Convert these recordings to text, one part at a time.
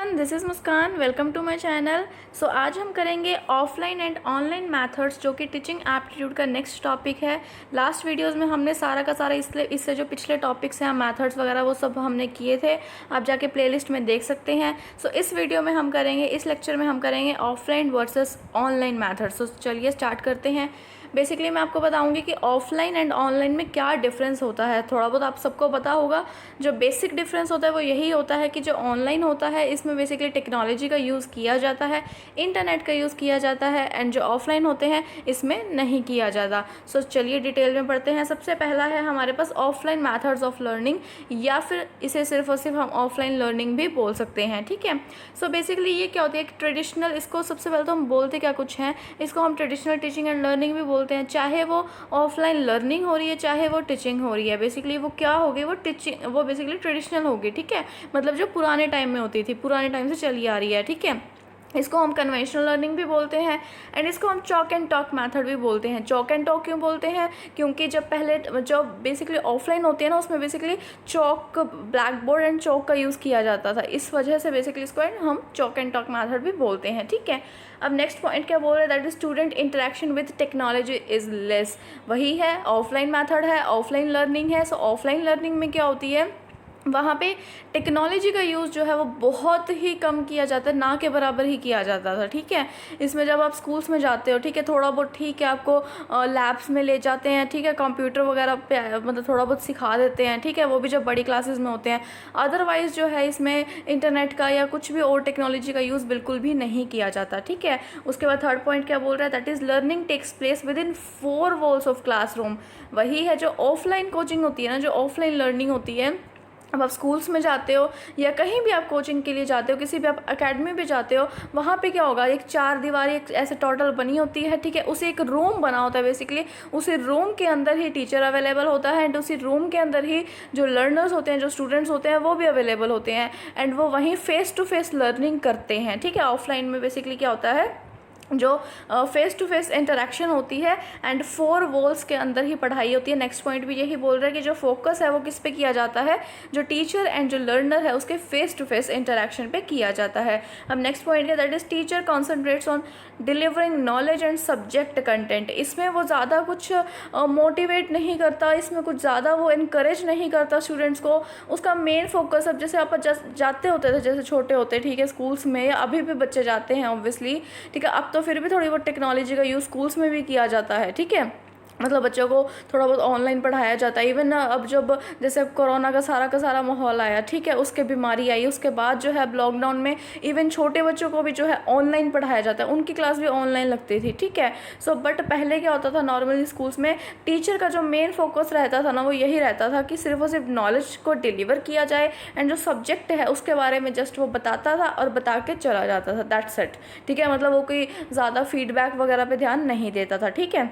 This is Muskan, welcome to my channel. So आज हम करेंगे ऑफलाइन एंड ऑनलाइन मेथड्स, जो कि टीचिंग एप्टीट्यूड का नेक्स्ट टॉपिक है। लास्ट वीडियोस में हमने सारा का सारा इससे जो पिछले टॉपिक्स हैं मेथड्स वगैरह वो सब हमने किए थे, आप जाके प्लेलिस्ट में देख सकते हैं। सो इस वीडियो में हम करेंगे, इस लेक्चर में हम करेंगे ऑफलाइन वर्सेस ऑनलाइन मेथड्स। सो चलिए स्टार्ट करते हैं। बेसिकली मैं आपको बताऊंगी कि ऑफलाइन एंड ऑनलाइन में क्या डिफरेंस होता है। थोड़ा बहुत आप सबको पता होगा, जो बेसिक डिफरेंस होता है वो यही होता है कि जो ऑनलाइन होता है इसमें बेसिकली टेक्नोलॉजी का यूज़ किया जाता है, इंटरनेट का यूज़ किया जाता है, एंड जो ऑफलाइन होते हैं इसमें नहीं किया जाता। सो चलिए डिटेल में पढ़ते हैं। सबसे पहला है हमारे पास ऑफलाइन मैथड्स ऑफ लर्निंग, या फिर इसे सिर्फ और सिर्फ हम ऑफलाइन लर्निंग भी बोल सकते हैं। ठीक है, सो बेसिकली ये क्या होती है, ट्रेडिशनल, इसको सबसे पहले तो हम बोलते क्या कुछ हैं, इसको हम ट्रेडिशनल टीचिंग एंड लर्निंग भी बोलते हैं। चाहे वो ऑफलाइन लर्निंग हो रही है, चाहे वो टीचिंग हो रही है, बेसिकली वो क्या होगी, वो टीचिंग, वो बेसिकली ट्रेडिशनल होगी। ठीक है, मतलब जो पुराने टाइम में होती थी, पुराने टाइम से चली आ रही है। ठीक है, इसको हम कन्वेंशनल लर्निंग भी बोलते हैं, एंड इसको हम चॉक एंड टॉक मेथड भी बोलते हैं। चॉक एंड टॉक क्यों बोलते हैं, क्योंकि जब पहले जो बेसिकली ऑफलाइन होती है ना, उसमें basically chalk, black board and chalk का यूज़ किया जाता था, इस वजह से बेसिकली इसको हम चॉक एंड टॉक मेथड भी बोलते हैं। ठीक है, अब नेक्स्ट पॉइंट क्या बोल रहे हैं, that is student interaction with technology is less. वही है, ऑफलाइन मेथड है, ऑफलाइन लर्निंग है। सो ऑफलाइन लर्निंग में क्या होती है, वहाँ पे टेक्नोलॉजी का यूज़ जो है वो बहुत ही कम किया जाता है, ना के बराबर ही किया जाता था। ठीक है, इसमें जब आप स्कूल्स में जाते हो, ठीक है, थोड़ा बहुत ठीक है, आपको लैब्स में ले जाते हैं, ठीक है, कंप्यूटर वगैरह पे मतलब थोड़ा बहुत सिखा देते हैं। ठीक है, वो भी जब बड़ी क्लासेस में होते हैं। अदरवाइज़ जो है इसमें इंटरनेट का या कुछ भी और टेक्नोलॉजी का यूज़ बिल्कुल भी नहीं किया जाता। ठीक है, उसके बाद थर्ड पॉइंट क्या बोल रहा है, that is learning takes place within 4 walls of classroom. वही है, जो ऑफलाइन कोचिंग होती है ना, जो ऑफलाइन लर्निंग होती है, अब आप स्कूल्स में जाते हो या कहीं भी आप कोचिंग के लिए जाते हो, किसी भी आप अकेडमी भी जाते हो, वहाँ पे क्या होगा, एक 4 दीवारी एक ऐसे टोटल बनी होती है। ठीक है, उसे एक रूम बना होता है, बेसिकली उसी रूम के अंदर ही टीचर अवेलेबल होता है, एंड उसी रूम के अंदर ही जो लर्नर्स होते हैं, जो स्टूडेंट्स होते हैं, वो भी अवेलेबल होते हैं, एंड वो वहीं फेस टू फेस लर्निंग करते हैं। ठीक है, ऑफलाइन में बेसिकली क्या होता है, जो फेस टू फेस इंटरेक्शन होती है, एंड 4 वॉल्स के अंदर ही पढ़ाई होती है। नेक्स्ट पॉइंट भी यही बोल रहा है कि जो फोकस है वो किस पे किया जाता है, जो टीचर एंड जो लर्नर है उसके फेस टू फेस इंटरेक्शन पे किया जाता है। अब नेक्स्ट पॉइंट है, that is teacher concentrates on delivering knowledge and subject content. इसमें वो ज़्यादा कुछ मोटिवेट नहीं करता, इसमें कुछ ज़्यादा वो इनकरेज नहीं करता स्टूडेंट्स को। उसका मेन फोकस, अब जैसे आप जाते होते थे, जैसे छोटे होते, ठीक है, स्कूल्स में, या अभी भी बच्चे जाते हैं ऑब्वियसली, ठीक है, अब तो फिर भी थोड़ी बहुत टेक्नोलॉजी का यूज़ स्कूल्स में भी किया जाता है। ठीक है, मतलब बच्चों को थोड़ा बहुत ऑनलाइन पढ़ाया जाता है। इवन अब जब जैसे कोरोना का सारा माहौल आया, ठीक है, उसके बीमारी आई, उसके बाद जो है लॉकडाउन में इवन छोटे बच्चों को भी जो है ऑनलाइन पढ़ाया जाता है, उनकी क्लास भी ऑनलाइन लगती थी। ठीक है, सो बट पहले क्या होता था, नॉर्मली स्कूल्स में टीचर का जो मेन फोकस रहता था ना, वो यही रहता था कि सिर्फ और सिर्फ नॉलेज को डिलीवर किया जाए, एंड जो सब्जेक्ट है उसके बारे में जस्ट वो बताता था और बता के चला जाता था, दैट्स इट। ठीक है, मतलब वो कोई ज़्यादा फीडबैक वगैरह पे ध्यान नहीं देता था। ठीक है,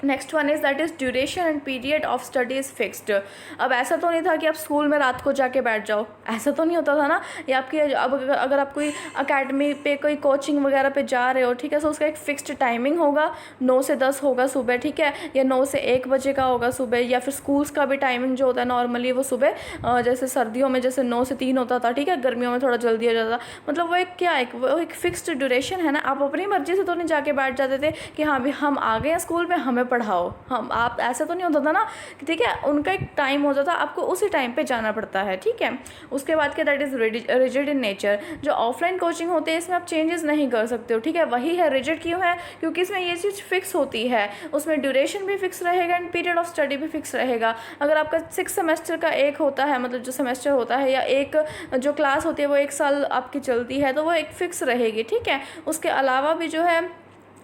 next one is that is duration and period of study is fixed. अब ऐसा तो नहीं था कि आप स्कूल में रात को जाके बैठ जाओ, ऐसा तो नहीं होता था ना। या आपकी अब अगर आप कोई अकेडमी पे कोई कोचिंग वगैरह पे जा रहे हो, ठीक है, तो उसका एक फिक्स्ड टाइमिंग होगा, 9 से 10 होगा सुबह, ठीक है, या 9 से 1 बजे का होगा सुबह। या फिर स्कूल्स का भी टाइमिंग जो होता है नॉर्मली वो सुबह, जैसे सर्दियों में जैसे 9 से 3 होता था, ठीक है, गर्मियों में थोड़ा जल्दी हो जाता। मतलब वो एक क्या, वो एक फिक्स्ड ड्यूरेशन है ना। आप अपनी मर्जी से तो नहीं जाके बैठ जाते थे कि हाँ भी हम आ गए हैं स्कूल में, हमें पढ़ाओ, हम आप, ऐसा तो नहीं होता था ना। ठीक है, उनका एक टाइम होता था, आपको उसी टाइम पे जाना पड़ता है। ठीक है, उसके बाद क्या, that is rigid in nature. जो ऑफलाइन कोचिंग होते हैं इसमें आप चेंजेस नहीं कर सकते हो। ठीक है, वही है, रिजिड क्यों है, क्योंकि इसमें ये चीज़ फिक्स होती है, उसमें ड्यूरेशन भी फिक्स रहेगा एंड पीरियड ऑफ स्टडी भी फिक्स रहेगा। अगर आपका 6 सेमेस्टर का एक होता है, मतलब जो सेमेस्टर होता है, या एक जो क्लास होती है वो 1 साल आपकी चलती है, तो वो एक फिक्स रहेगी। ठीक है, उसके अलावा भी जो है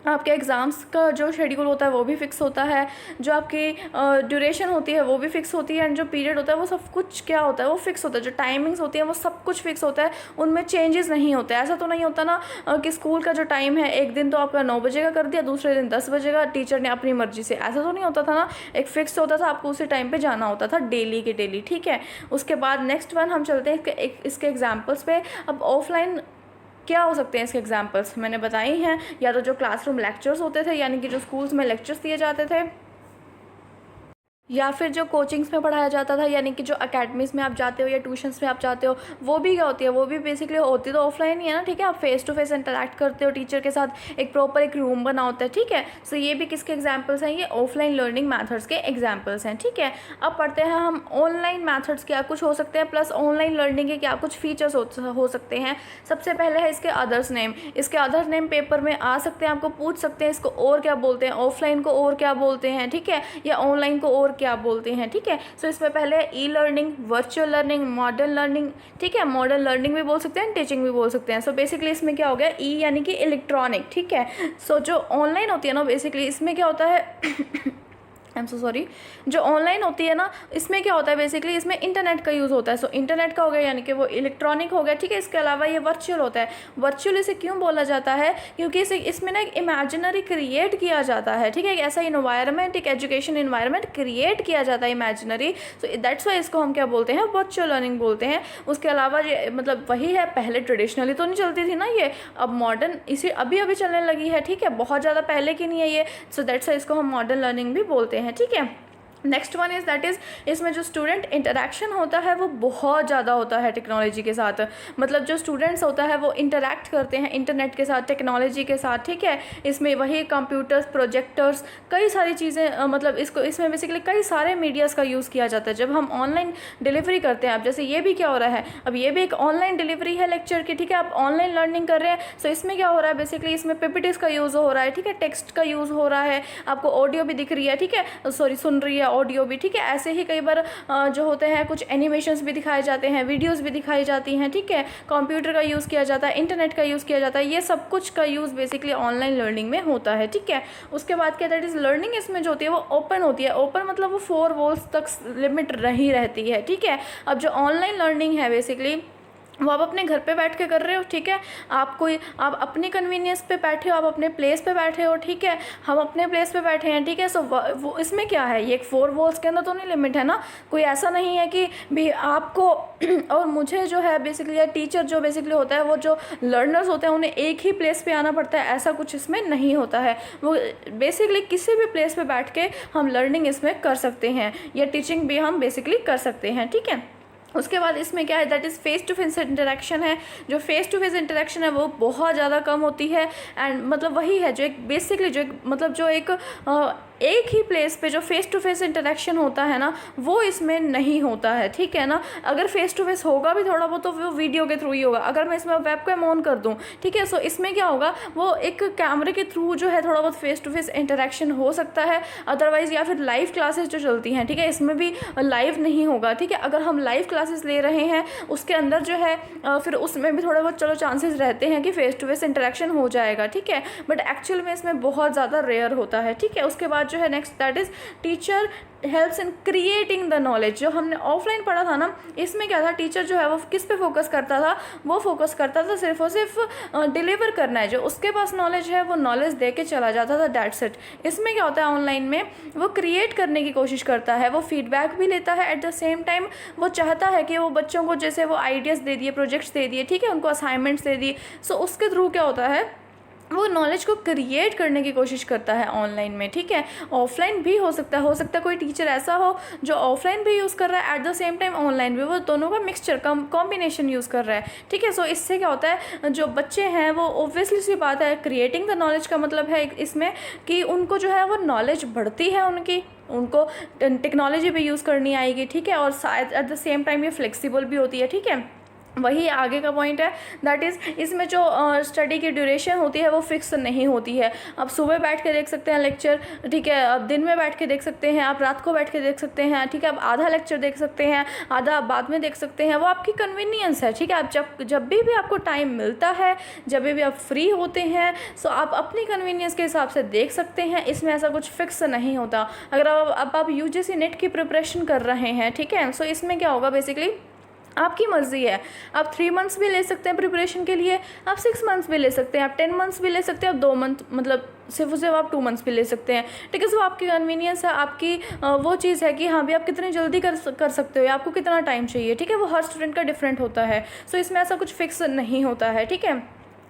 आपके एग्ज़ाम्स का जो शेड्यूल होता है वो भी फिक्स होता है, जो आपकी ड्यूरेशन होती है वो भी फिक्स होती है, एंड जो पीरियड होता है वो सब कुछ क्या होता है, वो फिक्स होता है। जो टाइमिंग्स होती है वो सब कुछ फिक्स होता है, उनमें चेंजेस नहीं होते। ऐसा तो नहीं होता ना कि स्कूल का जो टाइम है एक दिन तो आपका 9 बजे का कर दिया, दूसरे दिन 10 बजे का, टीचर ने अपनी मर्जी से, ऐसा तो नहीं होता था ना। एक फिक्स होता था, आपको उसी टाइम पर जाना होता था, डेली के डेली। ठीक है, उसके बाद नेक्स्ट वन हम चलते हैं इसके एग्जाम्पल्स पे। अब ऑफलाइन क्या हो सकते हैं इसके एग्जाम्पल्स, मैंने बताई हैं, या तो जो क्लासरूम लेक्चर्स होते थे, यानी कि जो स्कूल्स में लेक्चर्स दिए जाते थे, या फिर जो कोचिंग्स में पढ़ाया जाता था, यानी कि जो अकेडमीज़ में आप जाते हो या ट्यूशन्स में आप जाते हो, वो भी क्या होती है, वो भी बेसिकली होती तो ऑफलाइन ही है ना, ठीक है। आप फेस टू फेस इंटरेक्ट करते हो टीचर के साथ, एक प्रॉपर एक रूम बना होता है, ठीक है। सो ये भी किसके एग्जाम्पल्स हैं, ये ऑफलाइन लर्निंग मैथड्स के एग्जाम्पल्स हैं, ठीक है। अब पढ़ते हैं हम ऑनलाइन मैथड्स क्या कुछ हो सकते हैं, प्लस ऑनलाइन लर्निंग के क्या कुछ फीचर्स हो सकते हैं। सबसे पहले है इसके अदर्स नेम। इसके अदर नेम पेपर में आ सकते हैं, आपको पूछ सकते हैं इसको और क्या बोलते हैं, ऑफलाइन को और क्या बोलते हैं, ठीक है, या ऑनलाइन को और क्या बोलते हैं, ठीक है। सो इसमें पहले e learning, virtual learning, modern learning, ठीक है। मॉडर्न लर्निंग भी बोल सकते हैं, टीचिंग भी बोल सकते हैं। सो बेसिकली इसमें क्या हो गया, ई यानी कि इलेक्ट्रॉनिक, ठीक है। सो जो ऑनलाइन होती है ना, बेसिकली इसमें क्या होता है आई एम सो सॉरी, जो ऑनलाइन होती है ना, इसमें क्या होता है, बेसिकली इसमें इंटरनेट का यूज़ होता है। सो इंटरनेट का हो गया, यानी कि वो इलेक्ट्रॉनिक हो गया, ठीक है। इसके अलावा ये वर्चुअल होता है। वर्चुअल इसे क्यों बोला जाता है, क्योंकि इसमें ना एक इमेजिनरी क्रिएट किया जाता है, ठीक है। एक ऐसा इन्वायरमेंट, एक एजुकेशन इन्वायरमेंट क्रिएट किया जाता है इमेजिनरी। सो दैट्स वाई इसको हम क्या बोलते हैं, वर्चुअल लर्निंग बोलते हैं। उसके अलावा ये मतलब वही है, पहले ट्रेडिशनली तो नहीं चलती थी ना ये, अब मॉडर्न इसे अभी अभी चलने लगी है, ठीक है। बहुत ज़्यादा पहले की नहीं है ये। सो दैट्स वाई इसको हम मॉडर्न लर्निंग भी बोलते हैं, ठीक है। Next one is that is, इसमें जो स्टूडेंट इंटरेक्शन होता है वो बहुत ज़्यादा होता है टेक्नोलॉजी के साथ। मतलब जो स्टूडेंट्स होता है वो इंटरेक्ट करते हैं इंटरनेट के साथ, टेक्नोलॉजी के साथ, ठीक है। इसमें वही कंप्यूटर्स, प्रोजेक्टर्स, कई सारी चीज़ें मतलब इसमें बेसिकली कई सारे मीडियाज़ का यूज़ किया जाता है। जब हम ऑनलाइन डिलीवरी करते हैं, अब जैसे ये भी क्या हो रहा है, अब ये भी एक ऑनलाइन डिलीवरी है लेक्चर की, ठीक है। आप ऑनलाइन लर्निंग कर रहे हैं। सो इसमें क्या हो रहा है, बेसिकली इसमें पीपीटीज का यूज़ हो रहा है, ठीक है। टेक्स्ट का यूज़ हो रहा है, आपको ऑडियो भी दिख रही है, ठीक है, सॉरी सुन रही है ऑडियो भी, ठीक है। ऐसे ही कई बार जो होते हैं कुछ एनिमेशंस भी दिखाए जाते हैं, वीडियोस भी दिखाई जाती हैं, ठीक है। कंप्यूटर का यूज़ किया जाता है, इंटरनेट का यूज़ किया जाता है, ये सब कुछ का यूज़ बेसिकली ऑनलाइन लर्निंग में होता है, ठीक है। उसके बाद क्या, दैट इज़ लर्निंग इसमें जो होती है वो ओपन होती है। ओपन मतलब वो 4 वॉल्स तक लिमिट रही रहती है, ठीक है। अब जो ऑनलाइन लर्निंग है बेसिकली वो आप अपने घर पे बैठ के कर रहे हो, ठीक है। आप अपने कन्वीनियंस पे बैठे हो, आप अपने प्लेस पे बैठे हो, ठीक है। हम अपने प्लेस पे बैठे हैं, ठीक है। सो वो इसमें क्या है, ये एक 4 वॉल्स के अंदर तो नहीं लिमिट है ना। कोई ऐसा नहीं है कि भी आपको और मुझे जो है बेसिकली, या टीचर जो बेसिकली होता है, वो जो लर्नर्स होते हैं उन्हें एक ही प्लेस पे आना पड़ता है, ऐसा कुछ इसमें नहीं होता है। वो बेसिकली किसी भी प्लेस पे बैठ के हम लर्निंग इसमें कर सकते हैं, या टीचिंग भी हम बेसिकली कर सकते हैं, ठीक है। उसके बाद इसमें क्या है, that is face to face interaction है। जो फेस टू फेस इंटरेक्शन है वो बहुत ज़्यादा कम होती है। एंड मतलब वही है जो एक बेसिकली जो एक मतलब जो एक ही प्लेस पे जो फेस टू फेस इंटरेक्शन होता है ना, वो इसमें नहीं होता है, ठीक है ना। अगर फेस टू फेस होगा भी थोड़ा बहुत तो वो वीडियो के थ्रू ही होगा। अगर मैं इसमें वेबकैम ऑन कर दूं, ठीक है, सो इसमें क्या होगा, वो एक कैमरे के थ्रू जो है थोड़ा बहुत फेस टू फेस इंटरेक्शन हो सकता है। अदरवाइज या फिर लाइव क्लासेस जो चलती हैं, ठीक है, इसमें भी लाइव नहीं होगा, ठीक है। अगर हम लाइव क्लासेस ले रहे हैं उसके अंदर जो है फिर उसमें भी थोड़े बहुत चलो चांसेस रहते हैं कि फेस टू फेस इंटरेक्शन हो जाएगा, ठीक है। बट एक्चुअल में इसमें बहुत ज़्यादा रेयर होता है, ठीक है। उसके बाद जो है next, that is teacher helps in creating the knowledge. जो हमने ऑफलाइन पढ़ा था ना, इसमें क्या था, टीचर जो है वो किस पे फोकस करता था, वो फोकस करता था सिर्फ और सिर्फ डिलीवर करना है। जो उसके पास नॉलेज है वो नॉलेज दे के चला जाता था, दैट्स इट। इसमें क्या होता है, ऑनलाइन में वो क्रिएट करने की कोशिश करता है, वो फीडबैक भी लेता है, एट द सेम टाइम वो चाहता है कि वो बच्चों को जैसे वो आइडियाज़ दे दिए, प्रोजेक्ट्स दे दिए, ठीक है, उनको असाइनमेंट्स दे दिए। सो उसके थ्रू क्या होता है, वो नॉलेज को क्रिएट करने की कोशिश करता है ऑनलाइन में, ठीक है। ऑफलाइन भी हो सकता है कोई टीचर ऐसा हो जो ऑफलाइन भी यूज़ कर रहा है, at the same time online भी, वो दोनों का मिक्सचर कॉम्बिनेशन यूज़ कर रहा है, ठीक है। सो इससे क्या होता है, जो बच्चे हैं वो ऑब्वियसली सी बात है, क्रिएटिंग द नॉलेज का मतलब है इसमें कि उनको जो है वो नॉलेज बढ़ती है, उनको टेक्नोलॉजी भी यूज़ करनी आएगी, ठीक है। और एट द सेम टाइम ये फ्लेक्सिबल भी होती है, ठीक है। वही आगे का पॉइंट है, दैट इज़ इसमें जो स्टडी की ड्यूरेशन होती है वो फिक्स नहीं होती है। आप सुबह बैठ के देख सकते हैं लेक्चर, ठीक है, आप दिन में बैठ के देख सकते हैं, आप रात को बैठ के देख सकते हैं, ठीक है। आप आधा लेक्चर देख सकते हैं, आधा आप बाद में देख सकते हैं, वो आपकी कन्वीनियंस है, ठीक है। आप जब भी आपको टाइम मिलता है, जब भी आप फ्री होते हैं, सो आप अपनी कन्वीनियंस के हिसाब से देख सकते हैं। इसमें ऐसा कुछ फिक्स नहीं होता। अगर आप यूजीसी नेट की प्रिपरेशन कर रहे हैं, ठीक है, सो इसमें क्या होगा, बेसिकली आपकी मर्ज़ी है। आप 3 मंथ्स भी ले सकते हैं प्रिपरेशन के लिए, आप 6 मंथ्स भी ले सकते हैं, आप 10 मंथ्स भी ले सकते हैं, आप 2 मंथ मतलब सिर्फ आप 2 मंथ्स भी ले सकते हैं, ठीक है। सो आपकी कन्वीनियंस है, आपकी वो चीज़ है कि हाँ भी आप कितनी जल्दी कर सकते हो, या आपको कितना टाइम चाहिए, ठीक है। वो हर स्टूडेंट का डिफरेंट होता है। सो इसमें ऐसा कुछ फिक्स नहीं होता है, ठीक है।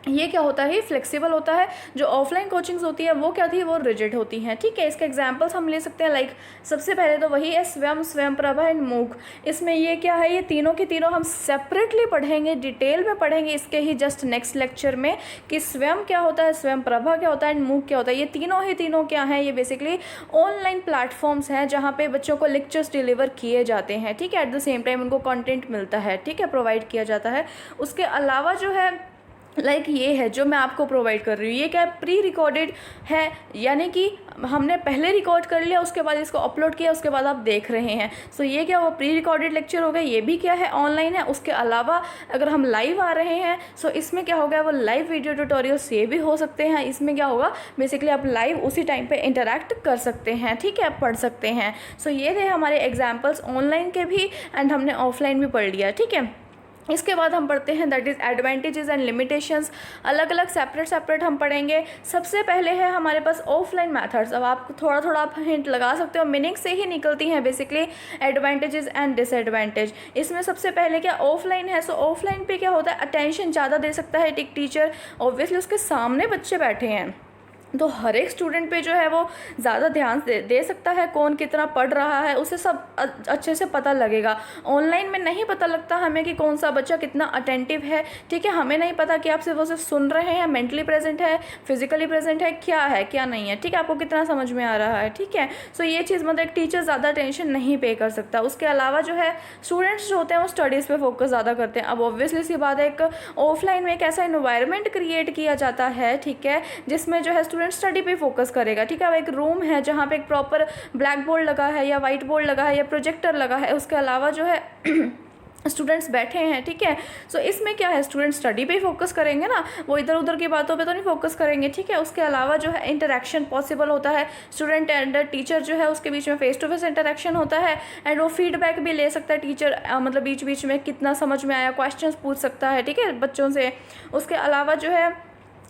ये क्या होता है, फ्लेक्सिबल होता है। जो ऑफलाइन कोचिंग्स होती है वो क्या थी, वो रिजिड होती हैं, ठीक है। इसके एग्जांपल्स हम ले सकते हैं, लाइक सबसे पहले तो वही है स्वयं, स्वयं प्रभा एंड मूक। इसमें ये क्या है, ये तीनों के तीनों हम सेपरेटली पढ़ेंगे, डिटेल में पढ़ेंगे इसके ही जस्ट नेक्स्ट लेक्चर में, कि स्वयं क्या होता है, स्वयं प्रभा क्या होता है एंड मूक क्या होता है। ये तीनों क्या हैं, ये बेसिकली ऑनलाइन प्लेटफॉर्म्स हैं जहाँ पे बच्चों को लेक्चर्स डिलीवर किए जाते हैं, ठीक है। एट द सेम टाइम उनको कंटेंट मिलता है, ठीक है, प्रोवाइड किया जाता है। उसके अलावा जो है लाइक ये है जो मैं आपको प्रोवाइड कर रही हूँ, ये क्या है, प्री रिकॉर्डेड है, यानी कि हमने पहले रिकॉर्ड कर लिया, उसके बाद इसको अपलोड किया, उसके बाद आप देख रहे हैं। सो ये क्या, वो प्री रिकॉर्डेड लेक्चर हो गया। ये भी क्या है, ऑनलाइन है। उसके अलावा अगर हम लाइव आ रहे हैं, सो इसमें क्या हो गया, वो लाइव वीडियो ट्यूटोरियल्स ये भी हो सकते हैं। इसमें क्या होगा, बेसिकली आप लाइव उसी टाइम पे इंटरैक्ट कर सकते हैं, ठीक है, पढ़ सकते हैं। सो ये थे हमारे एग्जाम्पल्स ऑनलाइन के भी, एंड हमने ऑफलाइन भी पढ़ लिया, ठीक है। इसके बाद हम पढ़ते हैं that is advantages and limitations. अलग अलग सेपरेट हम पढ़ेंगे। सबसे पहले है हमारे पास ऑफलाइन मेथड्स। अब आप थोड़ा आप हिंट लगा सकते हो, मीनिंग से ही निकलती हैं बेसिकली एडवांटेजेस एंड डिसएडवांटेज। इसमें सबसे पहले क्या, ऑफलाइन है। सो ऑफलाइन पे क्या होता है, अटेंशन ज़्यादा दे सकता है एक टीचर, ऑब्वियसली उसके सामने बच्चे बैठे हैं तो हर एक स्टूडेंट पे जो है वो ज़्यादा ध्यान दे सकता है, कौन कितना पढ़ रहा है उसे सब अच्छे से पता लगेगा। ऑनलाइन में नहीं पता लगता हमें कि कौन सा बच्चा कितना अटेंटिव है, ठीक है। हमें नहीं पता कि आप सिर्फ उसे सुन रहे हैं, मेंटली प्रेजेंट है, फिजिकली प्रेजेंट है, क्या है क्या नहीं है, ठीक है, आपको कितना समझ में आ रहा है, ठीक है। सो ये चीज़ मतलब एक टीचर ज़्यादा टेंशन नहीं पे कर सकता। उसके अलावा जो है स्टूडेंट्स जो होते हैं वो स्टडीज़ पे फोकस ज़्यादा करते हैं। अब ऑब्वियसली सी बात है, एक ऑफलाइन में एक ऐसा इन्वायरमेंट क्रिएट किया जाता है, ठीक है, जिसमें जो है स्टूडेंट स्टडी पे फोकस करेगा, ठीक है। अब एक रूम है जहाँ पे एक प्रॉपर ब्लैक बोर्ड लगा है या वाइट बोर्ड लगा है या प्रोजेक्टर लगा है, उसके अलावा जो है स्टूडेंट्स बैठे हैं, ठीक है। सो इसमें क्या है, स्टूडेंट स्टडी पे ही फोकस करेंगे ना, वो इधर उधर की बातों पे तो नहीं फोकस करेंगे, ठीक है। उसके अलावा जो है इंटरेक्शन पॉसिबल होता है, स्टूडेंट एंड टीचर जो है उसके बीच में फेस टू फेस इंटरेक्शन होता है, एंड वो फीडबैक भी ले सकता है टीचर, मतलब बीच बीच में कितना समझ में आया क्वेश्चंस पूछ सकता है, ठीक है, बच्चों से। उसके अलावा जो है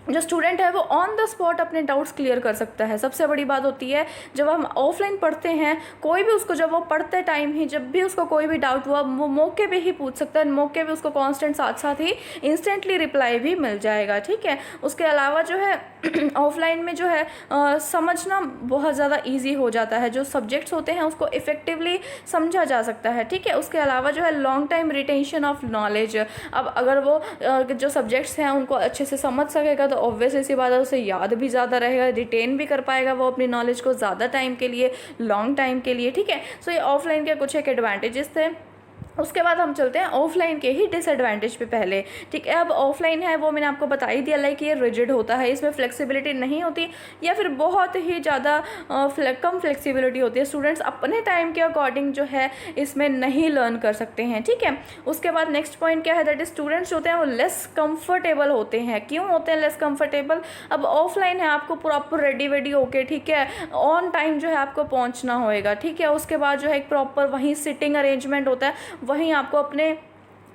जो स्टूडेंट है वो ऑन द स्पॉट अपने डाउट्स क्लियर कर सकता है। सबसे बड़ी बात होती है जब हम ऑफलाइन पढ़ते हैं, कोई भी उसको जब वो पढ़ते टाइम ही जब भी उसको कोई भी डाउट हुआ वो मौके पे ही पूछ सकता है, मौके पे उसको कांस्टेंट साथ साथ ही इंस्टेंटली रिप्लाई भी मिल जाएगा, ठीक है। उसके अलावा जो है ऑफलाइन में जो है समझना बहुत ज़्यादा ईजी हो जाता है, जो सब्जेक्ट्स होते हैं उसको इफ़ेक्टिवली समझा जा सकता है, ठीक है। उसके अलावा जो है long time retention of knowledge. अब अगर वो जो सब्जेक्ट्स हैं उनको अच्छे से समझ सकेगा तो ऑब्वियसली सी बात है उसे याद भी ज़्यादा रहेगा, रिटेन भी कर पाएगा वो अपनी नॉलेज को ज़्यादा टाइम के लिए, लॉन्ग टाइम के लिए, ठीक है। सो ये ऑफलाइन के कुछ एक एडवांटेजेस थे। उसके बाद हम चलते हैं ऑफलाइन के ही डिसएडवांटेज पे पहले, ठीक है। अब ऑफलाइन है वो मैंने आपको बता ही दिया, लाइक ये रिजिड होता है, इसमें फ्लेक्सिबिलिटी नहीं होती या फिर बहुत ही ज़्यादा कम फ्लेक्सिबिलिटी होती है। स्टूडेंट्स अपने टाइम के अकॉर्डिंग जो है इसमें नहीं लर्न कर सकते हैं, ठीक है। उसके बाद नेक्स्ट पॉइंट क्या है, दैट इज स्टूडेंट्स होते हैं वो लेस कंफर्टेबल होते हैं। क्यों होते हैं लेस कंफर्टेबल, अब ऑफलाइन है आपको प्रॉपर रेडी वेडी होके, ठीक है, ऑन टाइम जो है आपको पहुँचना होएगा, ठीक है। उसके बाद जो है एक प्रॉपर वहीं सिटिंग अरेंजमेंट होता है, वहीं आपको अपने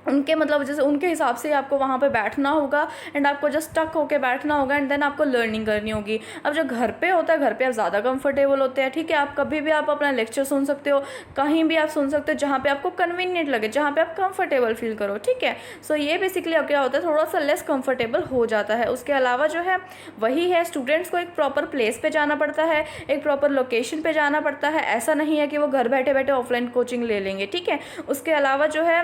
उनके मतलब जैसे उनके हिसाब से आपको वहाँ पे बैठना होगा एंड आपको जस्ट स्टक होके बैठना होगा एंड देन आपको लर्निंग करनी होगी। अब जो घर पे होता है, घर पे आप ज़्यादा कंफर्टेबल होते हैं, ठीक है, आप कभी भी आप अपना लेक्चर सुन सकते हो, कहीं भी आप सुन सकते हो जहाँ पे आपको कन्वीनियंट लगे, जहाँ पे आप कंफर्टेबल फील करो, ठीक है। सो ये बेसिकली अब क्या होता है, थोड़ा सा लेस कंफर्टेबल हो जाता है। उसके अलावा जो है वही है, स्टूडेंट्स को एक प्रॉपर प्लेस पे जाना पड़ता है, एक प्रॉपर लोकेशन पे जाना पड़ता है। ऐसा नहीं है कि वो घर बैठे बैठे ऑफलाइन कोचिंग ले लेंगे, ठीक है। उसके अलावा जो है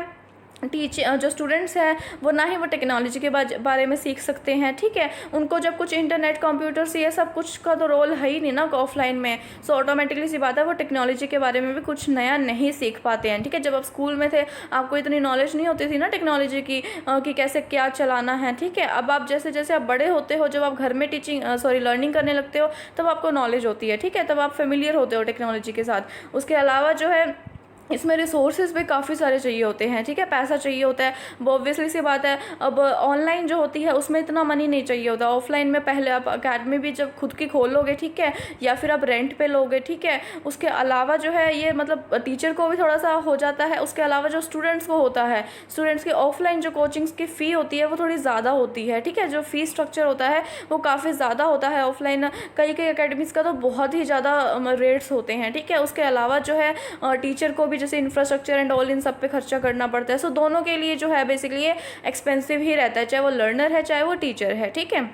जो स्टूडेंट्स हैं वो ना ही वो टेक्नोलॉजी के बारे में सीख सकते हैं, ठीक है। उनको जब कुछ इंटरनेट कंप्यूटर्स ये सब कुछ का तो रोल है ही नहीं ना ऑफलाइन में, सो ऑटोमेटिकली सी बात है वो टेक्नोलॉजी के बारे में भी कुछ नया नहीं सीख पाते हैं, ठीक है। जब आप स्कूल में थे आपको इतनी नॉलेज नहीं होती थी ना टेक्नोलॉजी की कि कैसे क्या चलाना है, ठीक है। अब आप जैसे जैसे आप बड़े होते हो, जब आप घर में लर्निंग करने लगते हो तब आपको नॉलेज होती है, ठीक है, तब आप फेमिलियर होते हो टेक्नोलॉजी के साथ। उसके अलावा जो है इसमें रिसोर्सेज भी काफ़ी सारे चाहिए होते हैं, ठीक है, पैसा चाहिए होता है, वो ऑब्वियसली सी बात है। अब ऑनलाइन जो होती है उसमें इतना मनी नहीं चाहिए होता। ऑफलाइन में पहले आप अकेडमी भी जब खुद की खोलोगे, ठीक है, या फिर आप रेंट पे लोगे, ठीक है। उसके अलावा जो है ये मतलब टीचर को भी थोड़ा सा हो जाता है। उसके अलावा जो स्टूडेंट्स को होता है, स्टूडेंट्स की ऑफलाइन जो कोचिंग्स की फ़ी होती है वो थोड़ी ज़्यादा होती है, ठीक है। जो फ़ी स्ट्रक्चर होता है वो काफ़ी ज़्यादा होता है ऑफलाइन, कई अकेडमीज़ का तो बहुत ही ज़्यादा रेट्स होते हैं, ठीक है। उसके अलावा जो है टीचर को भी जैसे इंफ्रास्ट्रक्चर एंड ऑल इन सब पे खर्चा करना पड़ता है। सो दोनों के लिए जो है बेसिकली ये एक्सपेंसिव ही रहता है, चाहे वो लर्नर है चाहे वो टीचर है, ठीक है।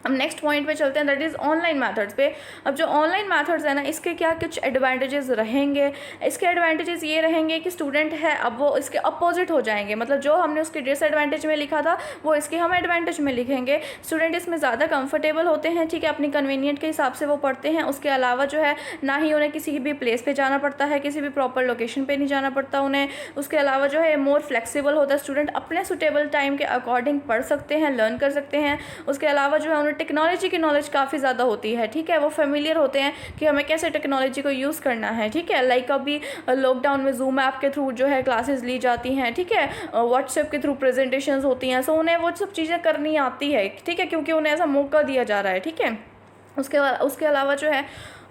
अब नेक्स्ट पॉइंट पे चलते हैं, दैट इज़ ऑनलाइन मेथड्स पे। अब जो ऑनलाइन मेथड्स है ना, इसके क्या कुछ एडवांटेजेस रहेंगे। इसके एडवांटेजेस ये रहेंगे कि स्टूडेंट है अब वो इसके अपोजिट हो जाएंगे, मतलब जो हमने उसके डिसएडवांटेज में लिखा था वो इसके हम एडवांटेज में लिखेंगे। स्टूडेंट इसमें ज़्यादा कंफर्टेबल होते हैं, ठीक है, अपनी कन्वीनियंट के हिसाब से वो पढ़ते हैं। उसके अलावा जो है ना ही उन्हें किसी भी प्लेस पे जाना पड़ता है, किसी भी प्रॉपर लोकेशन पे नहीं जाना पड़ता उन्हें। उसके अलावा जो है मोर फ्लेक्सिबल होता है, स्टूडेंट अपने सुटेबल टाइम के अकॉर्डिंग पढ़ सकते हैं, लर्न कर सकते हैं। उसके अलावा जो है उन्हें टेक्नोलॉजी की नॉलेज काफ़ी ज़्यादा होती है, ठीक है, वो फेमिलियर होते हैं कि हमें कैसे टेक्नोलॉजी को यूज़ करना है, ठीक है। लाइक अभी लॉकडाउन में जूम ऐप के थ्रू जो है क्लासेस ली जाती हैं, ठीक है, व्हाट्सएप के थ्रू प्रेजेंटेशंस होती हैं। सो उन्हें वो सब चीज़ें करनी आती है, ठीक है, क्योंकि उन्हें ऐसा मौका दिया जा रहा है, ठीक है। उसके अलावा जो है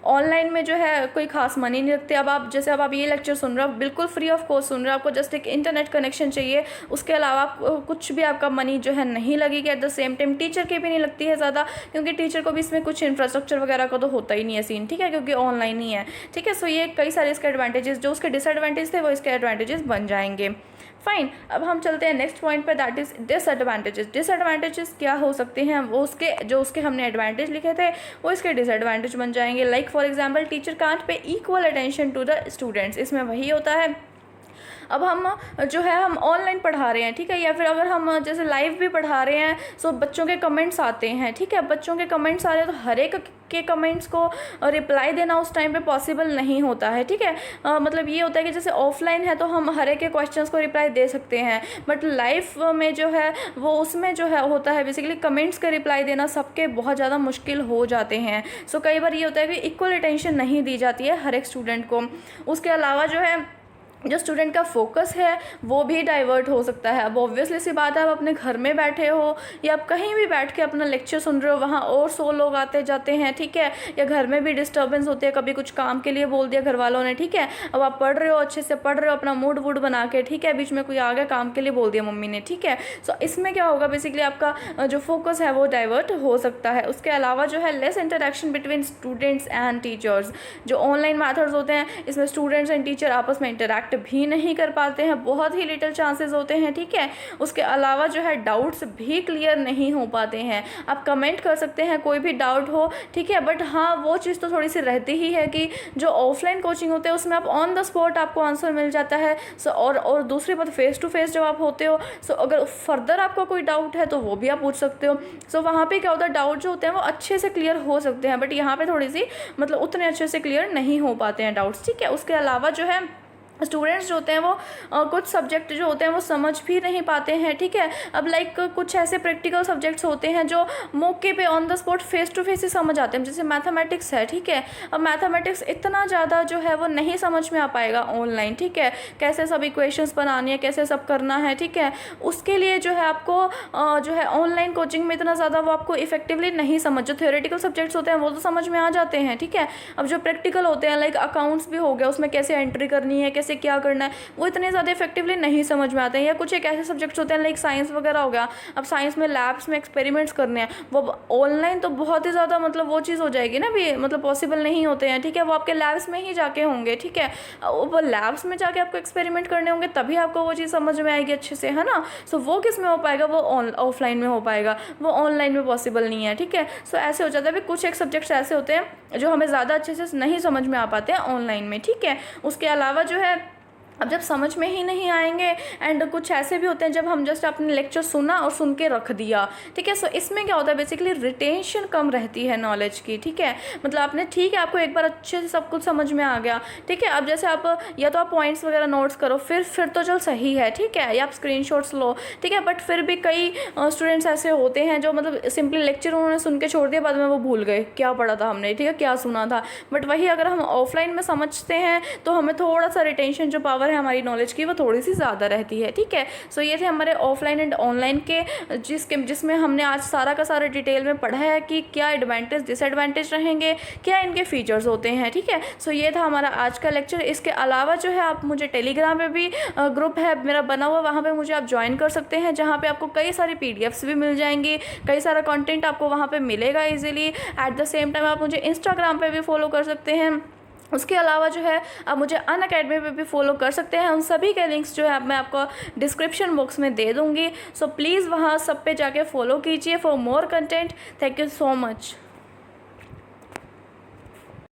ऑनलाइन में जो है कोई खास मनी नहीं लगते। अब आप ये लेक्चर सुन रहे हो, बिल्कुल फ्री ऑफ कॉस्ट सुन रहे हो, आपको जस्ट एक इंटरनेट कनेक्शन चाहिए, उसके अलावा आपको कुछ भी आपका मनी जो है नहीं लगेगी। At the same time teacher की भी नहीं लगती है ज़्यादा, क्योंकि टीचर को भी इसमें कुछ इंफ्रास्ट्रक्चर वगैरह का तो होता ही नहीं है सीन, ठीक है, क्योंकि ऑनलाइन ही है, ठीक है। सो ये कई सारे इसके एडवांटेजेस, जो उसके डिसएडवांटेज थे वो इसके एडवांटेजेस बन जाएंगे। फाइन, अब हम चलते हैं नेक्स्ट पॉइंट पर, दैट इज़ डिसएडवांटेजेस। डिसएडवांटेजेस क्या हो सकते हैं, वो उसके हमने एडवांटेज लिखे थे वो इसके डिसएडवांटेज बन जाएंगे। Like for example teacher can't pay equal attention to the students. इसमें वही होता है, अब हम जो है हम ऑनलाइन पढ़ा रहे हैं, ठीक है, या फिर अगर हम जैसे लाइव भी पढ़ा रहे हैं, सो बच्चों के कमेंट्स आते हैं, ठीक है, बच्चों के कमेंट्स आ रहे हैं, तो हर एक के कमेंट्स को रिप्लाई देना उस टाइम पे पॉसिबल नहीं होता है, ठीक है। मतलब ये होता है कि जैसे ऑफलाइन है तो हम हर एक के क्वेश्चंस को रिप्लाई दे सकते हैं, बट लाइव में जो है वो उसमें जो है होता है बेसिकली कमेंट्स का रिप्लाई देना सबके बहुत ज़्यादा मुश्किल हो जाते हैं। सो कई बार ये होता है कि इक्वल अटेंशन नहीं दी जाती है हर एक स्टूडेंट को। उसके अलावा जो है जो स्टूडेंट का फोकस है वो भी डाइवर्ट हो सकता है। अब ऑब्वियसली सी बात है, आप अपने घर में बैठे हो या आप कहीं भी बैठ के अपना लेक्चर सुन रहे हो, वहाँ और 100 लोग आते जाते हैं, ठीक है, या घर में भी डिस्टर्बेंस होती है, कभी कुछ काम के लिए बोल दिया घर वालों ने, ठीक है। अब आप पढ़ रहे हो, अच्छे से पढ़ रहे हो, अपना मूड वूड बना के, ठीक है, बीच में कोई आ गया काम के लिए बोल दिया मम्मी ने, ठीक है। सो इसमें क्या होगा, बेसिकली आपका जो फोकस है वो डाइवर्ट हो सकता है। उसके अलावा जो है less interaction between students and teachers. जो ऑनलाइन मैथड्स होते हैं इसमें स्टूडेंट्स एंड टीचर आपस में इंटरेक्ट भी नहीं कर पाते हैं, बहुत ही लिटिल चांसेस होते हैं, ठीक है। उसके अलावा जो है डाउट्स भी क्लियर नहीं हो पाते हैं। आप कमेंट कर सकते हैं कोई भी डाउट हो, ठीक है, बट हाँ वो चीज़ तो थोड़ी सी रहती ही है कि जो ऑफलाइन कोचिंग होते हैं उसमें आप ऑन द स्पॉट आपको आंसर मिल जाता है। सो और दूसरी बात, फेस टू फेस जब आप होते हो, सो अगर फर्दर आपका कोई डाउट है तो वो भी आप पूछ सकते हो। सो वहाँ पे क्या होता है, डाउट जो होते हैं वो अच्छे से क्लियर हो सकते हैं, बट यहाँ पे थोड़ी सी मतलब उतने अच्छे से क्लियर नहीं हो पाते हैं डाउट्स, ठीक है। उसके अलावा जो है स्टूडेंट्स जो होते हैं वो कुछ सब्जेक्ट जो होते हैं वो समझ भी नहीं पाते हैं, ठीक है। अब लाइक कुछ ऐसे प्रैक्टिकल सब्जेक्ट्स होते हैं जो मौके पे on the spot face to face ही समझ आते हैं, जैसे मैथमेटिक्स है, ठीक है। अब मैथमेटिक्स इतना ज़्यादा जो है वो नहीं समझ में आ पाएगा ऑनलाइन, ठीक है, कैसे सब इक्वेशंस बनानी है, कैसे सब करना है, ठीक है। उसके लिए जो है आपको जो है ऑनलाइन कोचिंग में इतना ज़्यादा वो आपको इफेक्टिवली नहीं समझ, जो थ्योरेटिकल सब्जेक्ट्स होते हैं वो तो समझ में आ जाते हैं, ठीक है। अब जो प्रैक्टिकल होते हैं लाइक अकाउंट्स भी हो गया, उसमें कैसे एंट्री करनी है, कैसे क्या करना है, वो इतने ज़्यादा इफेक्टिवली नहीं समझ में आते हैं। या कुछ एक ऐसे सब्जेक्ट्स होते हैं लाइक साइंस वगैरह हो गया, अब साइंस में लैब्स में एक्सपेरिमेंट्स करने हैं, वो ऑनलाइन तो बहुत ही ज़्यादा मतलब वो चीज़ हो जाएगी ना भी, मतलब पॉसिबल नहीं होते हैं, ठीक है। वो आपके लैब्स में ही जाके होंगे, ठीक है, वो लैब्स में जाके आपको एक्सपेरिमेंट करने होंगे तभी आपको वो चीज़ समझ में आएगी अच्छे से, है ना। सो वो किस में हो पाएगा, वो ऑफलाइन में हो पाएगा, वो ऑनलाइन में पॉसिबल नहीं है, ठीक है। सो ऐसे हो जाता है, कुछ एक सब्जेक्ट्स ऐसे होते हैं जो हमें ज़्यादा अच्छे से नहीं समझ में आ पाते हैं ऑनलाइन में, ठीक है। उसके अलावा जो है अब जब समझ में ही नहीं आएंगे, एंड कुछ ऐसे भी होते हैं जब हम जस्ट अपने लेक्चर सुना और सुन के रख दिया, ठीक है। सो इसमें क्या होता है, बेसिकली रिटेंशन कम रहती है नॉलेज की, ठीक है। मतलब आपने ठीक है, आपको एक बार अच्छे से सब कुछ समझ में आ गया, ठीक है। अब जैसे आप या तो आप पॉइंट्स वगैरह नोट्स करो, फिर तो चल सही है, ठीक है, या आप स्क्रीनशॉट्स लो, ठीक है, बट फिर भी कई स्टूडेंट्स ऐसे होते हैं जो मतलब सिंपली लेक्चर उन्होंने सुन के छोड़ दिया, बाद में वो भूल गए क्या पढ़ा था हमने, ठीक है, क्या सुना था। बट वही अगर हम ऑफलाइन में समझते हैं तो हमें थोड़ा सा रिटेंशन जो पावर है हमारी नॉलेज की वो थोड़ी सी ज़्यादा रहती है, ठीक है। सो ये थे हमारे ऑफलाइन एंड ऑनलाइन के जिसमें हमने आज सारा का सारा डिटेल में पढ़ा है कि क्या एडवांटेज डिसएडवांटेज रहेंगे, क्या इनके फीचर्स होते हैं, ठीक है। सो ये था हमारा आज का लेक्चर। इसके अलावा जो है आप मुझे टेलीग्राम पे भी ग्रुप है मेरा बना हुआ, वहाँ पे मुझे आप ज्वाइन कर सकते हैं, जहाँ पे आपको कई सारी PDFs भी मिल जाएंगी, कई सारा कंटेंट आपको वहाँ पे मिलेगा easily. At the same time आप मुझे इंस्टाग्राम पे भी फॉलो कर सकते हैं, उसके अलावा जो है आप मुझे अनअकैडमी पे भी फॉलो कर सकते हैं। उन सभी के लिंक्स जो है मैं आपको डिस्क्रिप्शन बॉक्स में दे दूँगी। सो प्लीज़ वहाँ सब पे जाके फॉलो कीजिए for more content. Thank you so much.